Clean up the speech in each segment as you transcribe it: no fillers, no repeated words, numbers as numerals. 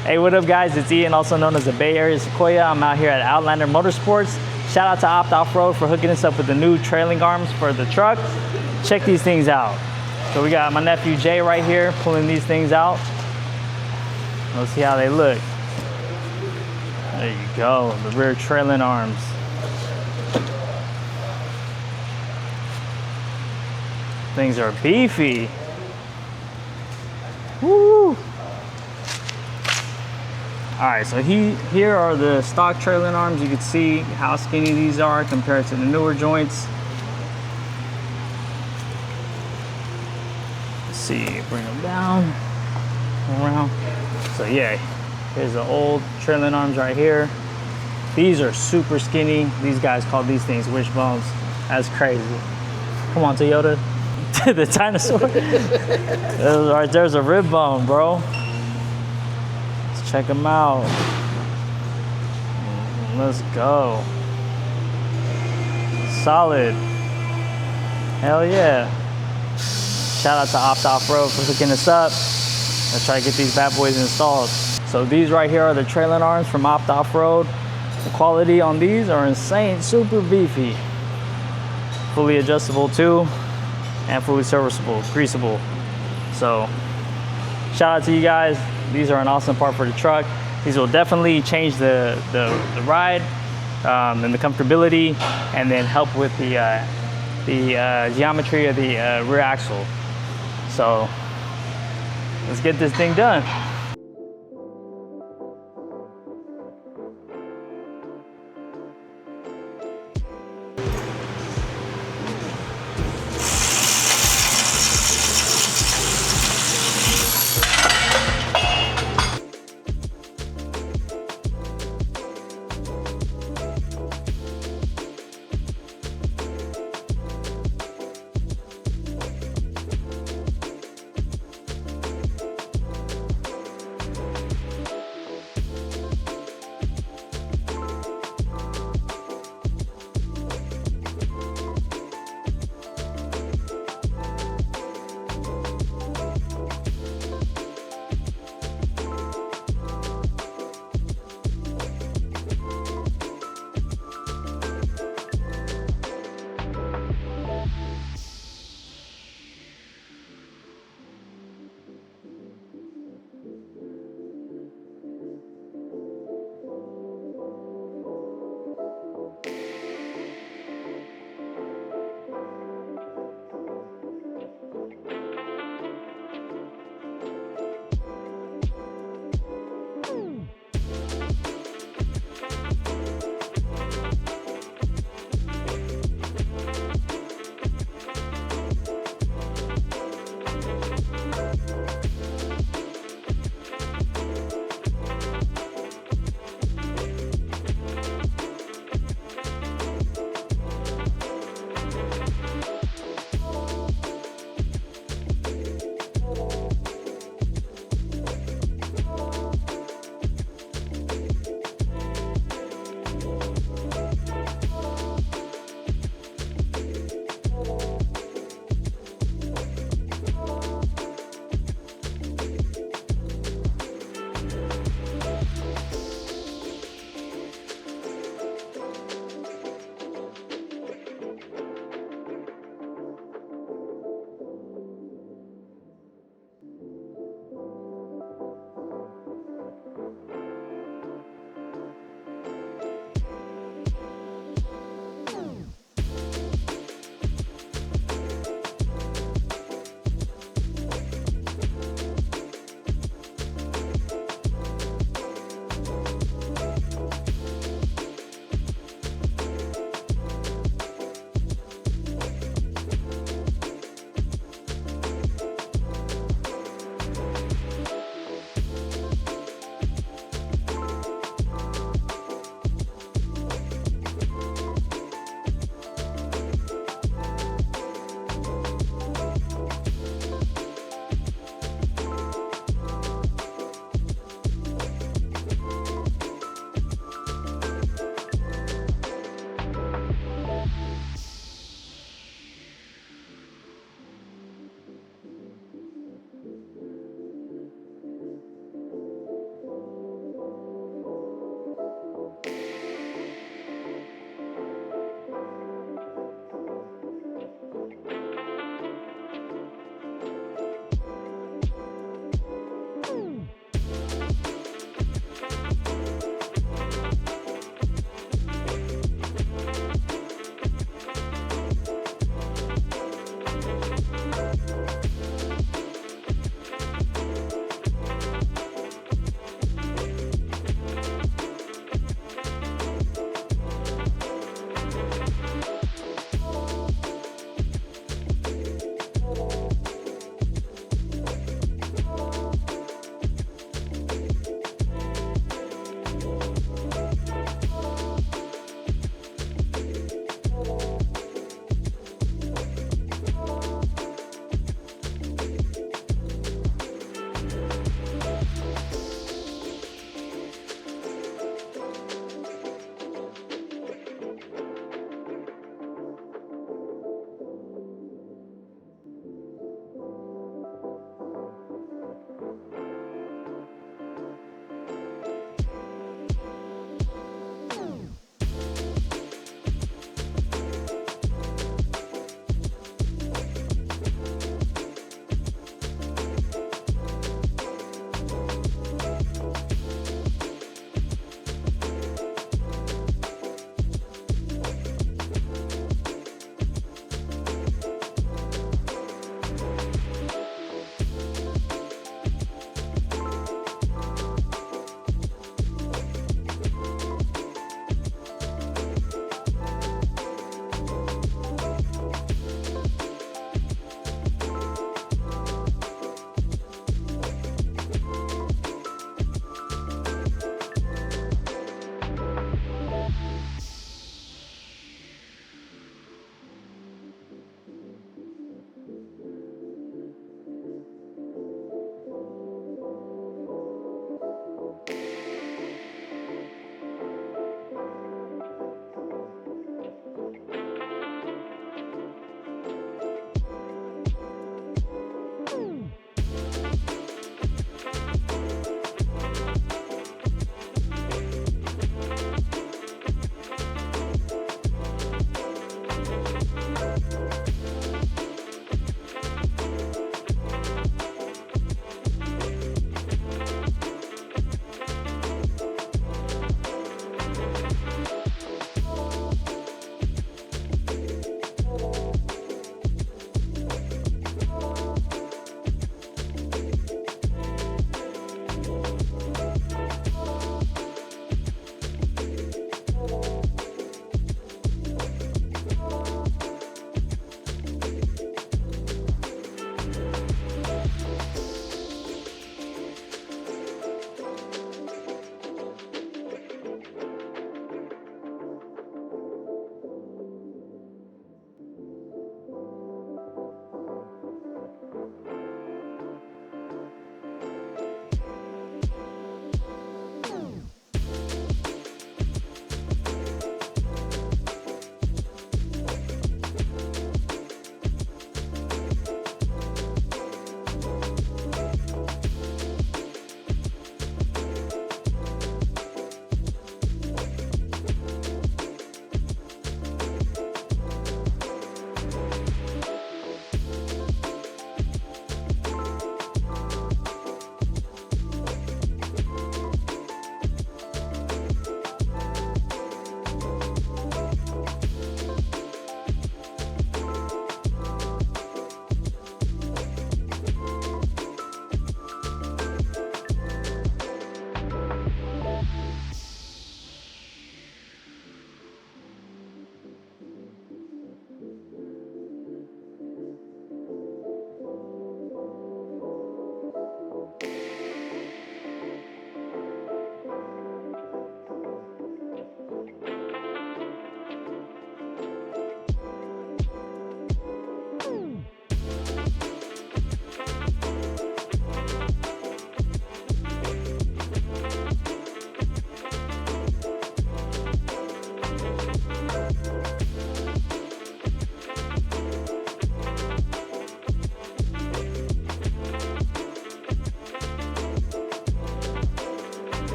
Hey, what up guys? It's Ian, also known as the Bay Area Sequoia. I'm out here at Outlander Motorsports. Shout out to Offroad for hooking us up with the new trailing arms for the truck. Check these things out. So we got my nephew Jay right here pulling these things out. Let's see how they look. There you go, the rear trailing arms. Things are beefy. Woo! All right, so here are the stock trailing arms. You can see how skinny these are compared to the newer joints. Let's see, bring them down, around. So yeah, here's the old trailing arms right here. These are super skinny. These guys call these things wishbones. That's crazy. Come on, Toyota. The dinosaur. There's a rib bone, bro. Let's check them out. Let's go. Solid. Hell yeah. Shout out to Offroad for hooking us up. Let's try to get these bad boys installed. So these right here are the trailing arms from Offroad. The quality on these are insane, super beefy. Fully adjustable too, and fully serviceable, greasable. So shout out to you guys. These are an awesome part for the truck. These will definitely change the ride and the comfortability, and then help with the geometry of the rear axle. So let's get this thing done.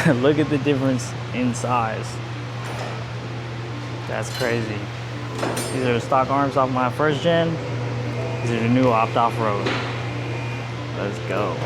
Look at the difference in size. That's crazy. These are the stock arms off my first gen. These are the new Offroad. Let's go.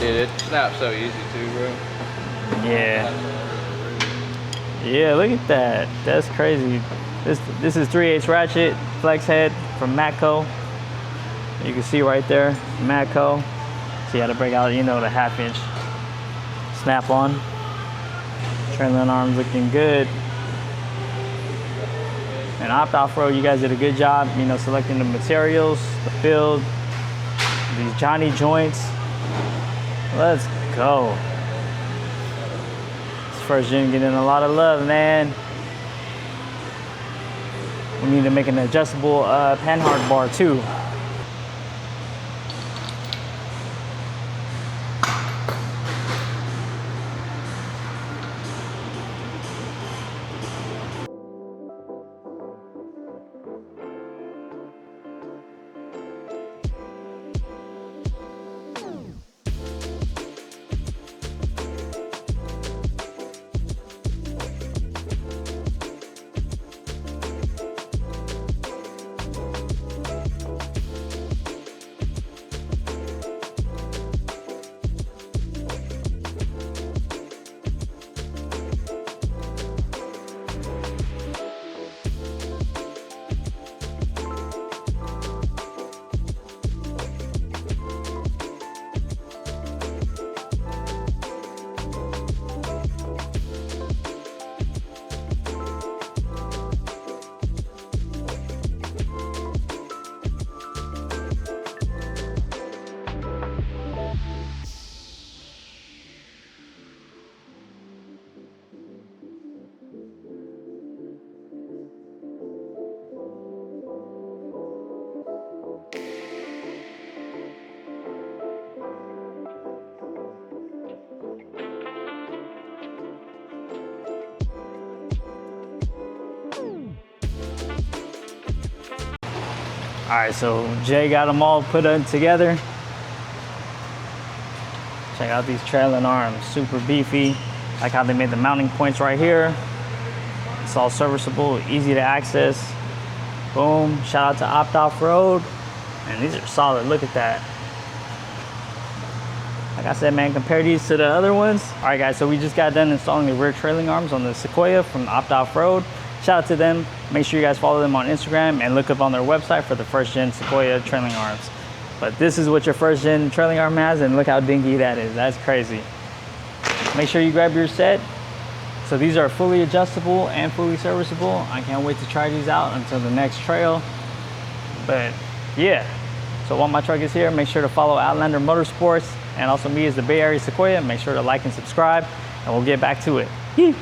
Dude, it snaps so easy too, bro. Yeah. Yeah, look at that. That's crazy. This is 3/8 ratchet flex head from Matco. You can see right there, Matco. So you had to break out, you know, the 1/2 inch snap on. Trailing arms looking good. And Offroad, you guys did a good job, you know, selecting the materials, the build, these Johnny joints. Let's go. This first gen getting a lot of love, man. We need to make an adjustable panhard bar too. All right, so Jay got them all put together. Check out these trailing arms, super beefy. Like how they made the mounting points right here. It's all serviceable, easy to access. Boom, shout out to Offroad. And these are solid, look at that. Like I said, man, compare these to the other ones. All right, guys, so we just got done installing the rear trailing arms on the Sequoia from Offroad. Shout out to them. Make sure you guys follow them on Instagram and look up on their website for the first gen Sequoia trailing arms. But this is what your first gen trailing arm has, and look how dinky that is. That's crazy. Make sure you grab your set. So these are fully adjustable and fully serviceable. I can't wait to try these out until the next trail. But yeah, so while my truck is here, make sure to follow Outlander Motorsports and also me as the Bay Area Sequoia. Make sure to like and subscribe, and we'll get back to it. Yee.